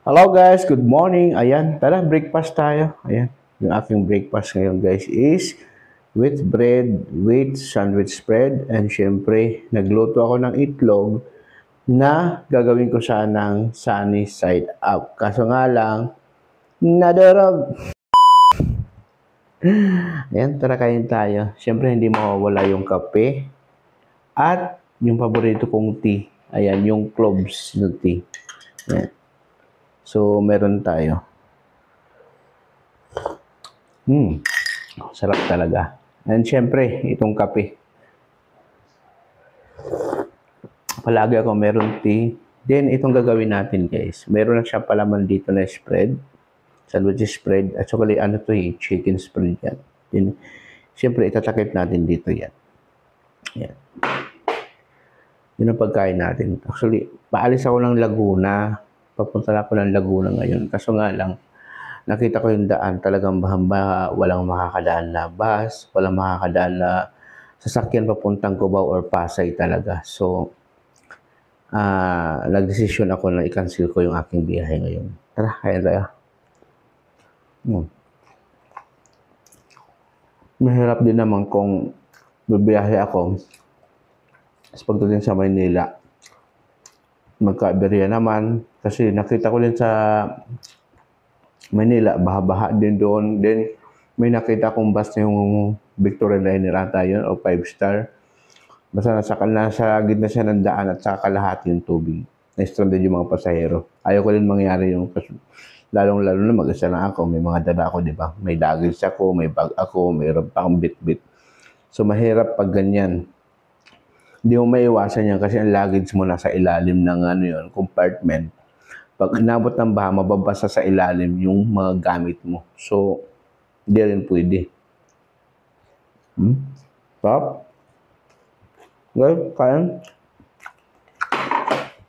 Hello guys, good morning. Ayan, tara breakfast tayo. Ayan, yung aking breakfast ngayon guys is with bread, with sandwich spread, and syempre, nagluto ako ng itlog na gagawin ko sanang sunny side up. Kaso nga lang, nadurog. Ayan, tara kain tayo. Syempre, hindi mawawala yung kape at yung paborito kong tea. Ayan, yung cloves na tea. Ayan. So, meron tayo. Sarap talaga. And syempre, itong kape. Palagi ako meron tea. Then, itong gagawin natin guys. Meron na siya palaman dito na spread. Sandwich spread. At saka ano to chicken spread yan. Then, syempre, itatakip natin dito yan. Yan. Yun ang pagkain natin. Actually, paalis ako ng Laguna. Papunta na ako ng Laguna ngayon. Kaso nga lang, nakita ko yung daan, talagang bahamba, walang makakadaan na bus, walang makakadaan na sasakyan papuntang Cubao or Pasay talaga. So, nagdesisyon ako na i-cancel ko yung aking biyahe ngayon. Tara, kaya tayo. Mahirap din naman kung bibiyahe ako. Tapos pagdating sa Maynila, magka-aberya naman. Kasi nakita ko din sa Manila, baha-baha din doon. Then, may nakita kong bus na yung Victoria Liner ata yun, o 5-star. Basta nasa gitna siya ng daan at saka kalahati yung tubig. Na-stranded yung mga pasahero. Ayaw ko din mangyari yung, lalong-lalo na mag-isa na ako. May mga dala ako, di ba? May luggage ako, may bag ako, mayroon pa akong bit-bit. So, mahirap pag ganyan. Hindi mo maiwasan yan kasi ang luggage mo nasa ilalim ng compartment. Pag inabot ng baha, mababasa sa ilalim yung mga gamit mo. So, hindi rin pwede. Stop. Okay, kaya.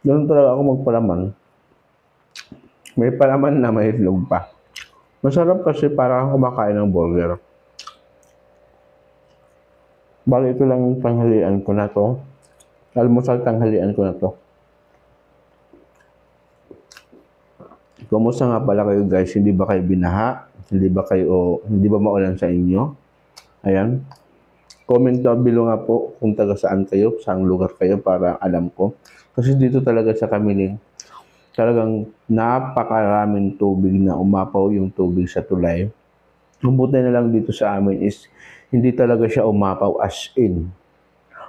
Doon talaga ako magpalaman. May palaman na may itlog pa. Masarap kasi parang kumakain ng burger. Bali ito lang yung tanghalian ko na to. Almusal tanghalian ko na to. Kumusta nga pala kayo guys? Hindi ba kayo binaha? Hindi ba maulan sa inyo? Ayan. Comment down below nga po kung taga saan kayo, saang lugar kayo para alam ko. Kasi dito talaga sa Kamiling, talagang napakaraming tubig na umapaw yung tubig sa tulay. Ang buti na lang dito sa amin is hindi talaga siya umapaw as in.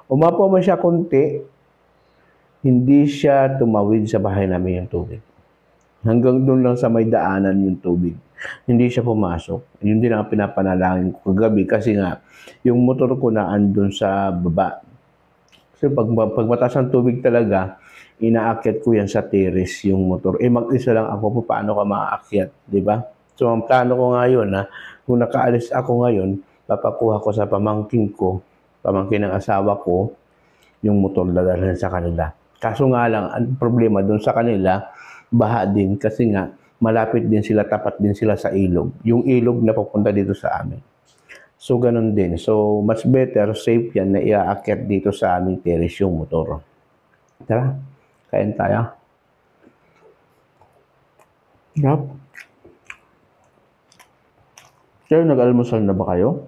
Umapaw man siya konti, hindi siya tumawid sa bahay namin yung tubig. Hanggang doon lang sa may daanan yung tubig. Hindi siya pumasok. Yun din ang pinapanalangin ko kagabi kasi nga, yung motor ko na andun sa baba. Kasi pag mataas ang tubig talaga, inaakyat ko yan sa terrace yung motor. Mag-isa lang ako, paano ka maaakyat, di ba? So, ang plano ko ngayon na kung nakaalis ako ngayon, papakuha ko sa pamangkin ng asawa ko, yung motor dadalhin sa kanila. Kaso nga lang, ang problema doon sa kanila, baha din kasi nga malapit din sila, tapat din sila sa ilog. Yung ilog na papunta dito sa amin. So, ganun din. So, mas better, safe yan na iaakyat dito sa aming terrace yung motor. Tara, kain tayo. Yup. Sir, nag-almusal na ba kayo?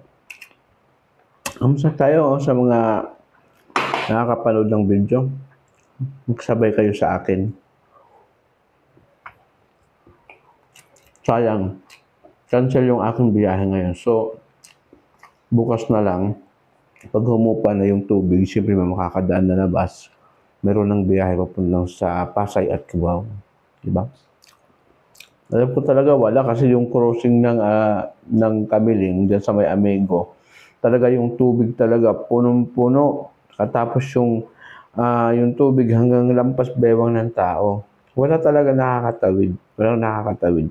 Almusal tayo sa mga nakakapanood ng video. Magsabay kayo sa akin. Sayang, cancel yung aking biyahe ngayon. So, bukas na lang, pag humupa na yung tubig, siyempre may makakadaan na bus. Meron ng biyahe papuntang sa Pasay at Cubao. Diba? Alam ko talaga wala kasi yung crossing ng Kamiling dyan sa may Amigo, talaga yung tubig talaga punong-puno. Katapos yung tubig hanggang lampas bewang ng tao. Wala talaga nakakatawid. Walang nakakatawid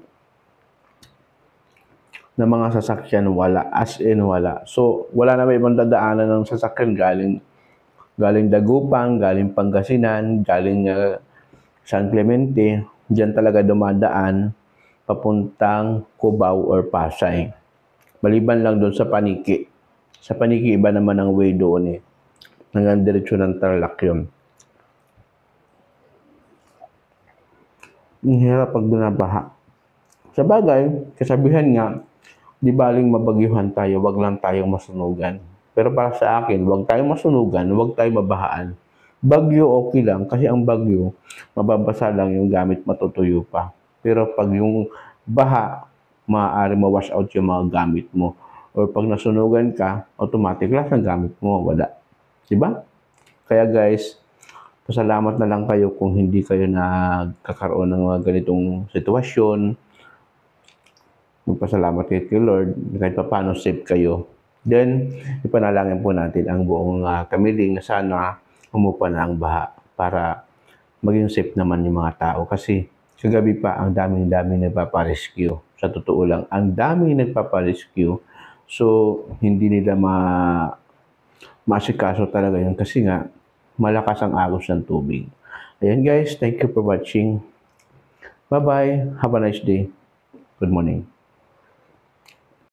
na mga sasakyan, wala. As in, wala. So, wala na may ibang dadaanan ng sasakyan galing Dagupan, galing Pangasinan, galing San Clemente. Diyan talaga dumadaan papuntang Cubao or Pasay. Maliban lang doon sa Paniki. Sa Paniki, iba naman ang way doon eh. Hanggang diretsyo ng Tarlac yun. Ang hirap pag binabaha. Sa bagay, kasabihan nga, di baling mabagyuhan tayo, wag lang tayong masunugan. Pero para sa akin, wag tayong masunugan, wag tayong mabahaan. Bagyo okay lang kasi ang bagyo, mababasa lang yung gamit matutuyo pa. Pero pag yung baha, maaari ma-wash out yung mga gamit mo. Or pag nasunugan ka, automatic lahat ng gamit mo, wala. Diba? Kaya guys, pasalamat na lang kayo kung hindi kayo nagkakaroon ng mga ganitong sitwasyon. Magpasalamat kayo kay Lord, kahit pa paano safe kayo. Then, ipanalangin po natin ang buong kamiling na sana humupa na ang baha para maging safe naman yung mga tao. Kasi kagabi pa, ang daming-daming nagpaparescue. Sa totoo lang, ang daming nagpaparescue. So, hindi nila maasikaso talaga yun kasi nga, malakas ang agos ng tubig. Ayan guys, thank you for watching. Bye-bye. Have a nice day. Good morning.